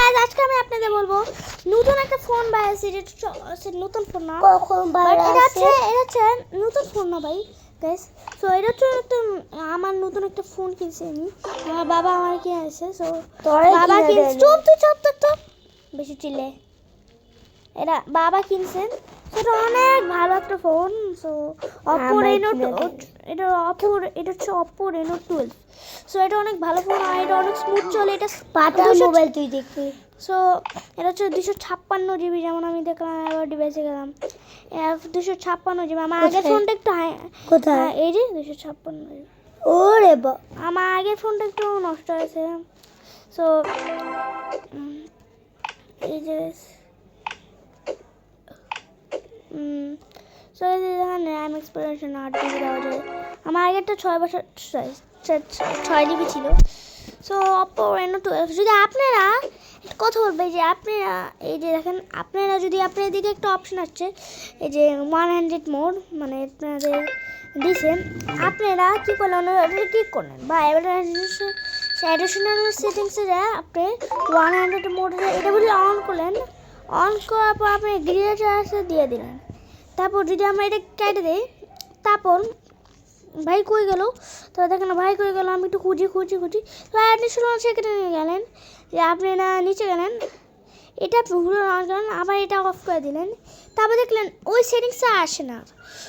Guys আজকে আমি আপনাদের বলবো নতুন একটা ফোন বাইরেছে, যেটা নতুন ফোন না, কখন বাইরে এটা হচ্ছে নতুন ফোন না ভাই গাইস। সো এটা হচ্ছে আমার নতুন একটা ফোন কিনছি আমি, আমার বাবা আমার কিনে আছে। সো বাবা কিনছে, চুপ বেশি চিল্লে, এটা বাবা কিনছেন। সেটা অনেক ভালো একটা ফোন। সো অপো রেনো, এটা হচ্ছে অপো রেনো 12। সো এটা অনেক ভালো ফোন আর এটা অনেক স্মুথ চলে। এটা পাতা মোবাইল তুই দেখবি। সো এটা হচ্ছে 256 GB, যেমন আমি দেখলাম আবার ডিভাইসে গেলাম 256 GB। আমার আগের ফোনটা একটু কোথায়? এই যে 256 GB। ওরে আমার আগের ফোনটা একটু নষ্ট হয়েছে। সো এই যে সো এই যে দেখেন র্যাম এক্সপিরিয়েশন 8 GB দেওয়া যায়। আমার আগেরটা 6 GB ছিল। So Oppo Reno 12। যদি আপনারা কথা বলবে যে আপনারা এই যে দেখেন, আপনারা যদি আপনার দিকে একটা অপশন আসছে এই যে 100 মোড, মানে আপনাদের দিচ্ছেন, আপনারা কী করলেন ওটা ক্লিক করলেন বা অ্যাডিশনাল সেটিংসে যায় আপনি 100 মোড এটা বলে অন করলেন। অন করার পর আপনি গ্রিলেটার দিয়ে দিলেন। তারপর যদি আমরা এটা কেটে দিই, তারপর ভাই কই গেল, তো দেখেন ভাই কই গেল, আমি একটু খুঁজি তো অ্যাডিশনাল সেকেন্ডে নিয়ে গেলেন যে আপনি না নিচে গেলেন, এটা ভুলে অন করেন, আবার এটা অফ করে দিলেন। তারপর দেখলেন ওই সেটিংসটা আসে না।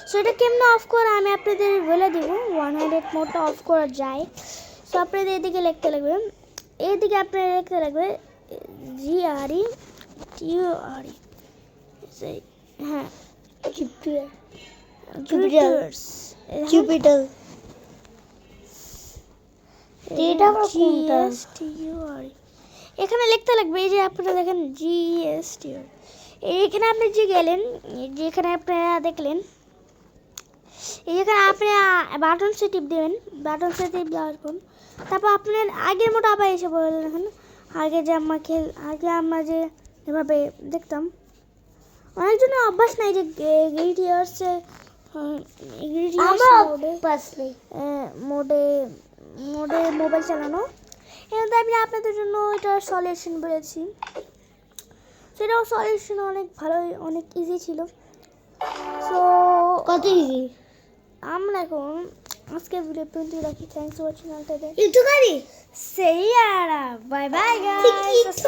সো এটা কেমনে অফ করে আমি আপনাদের বলে দিব। 100 মোডটা অফ করা যায়। সো আপনাদের এদিকে লিখতে লাগবে, এইদিকে আপনারা লিখতে লাগবে GRE TURE, হ্যাঁ জুপিটার। এখানে লিখতে লাগবে এই যে আপনারা দেখেন GSTR। এইখানে আপনি যে গেলেন, যেখানে আপনারা দেখলেন এইখানে আপনি বাটন সে টিপ দেবেন। বাটন সে টিপ দেওয়ার পর তারপর আপনার আগের মতো আবার এসে বললেন। দেখেন আগে আমরা যে এভাবে দেখতাম, অনেকজনের অভ্যাস নাই যে গ্রিটিয়ার্সে মোডে মোবাইল চালানো। এখানে আমি আপনাদের জন্য এটা সলিউশন বলেছি। সেটাও সলিউশন অনেক ভালোই, অনেক ইজি ছিল। সো কত ইজি। আমরা এখন আজকের ভিডিও পর্যন্ত রাখি। Thanks for watching. একটু গাড়ি সেই আর বাই বাই গাইস।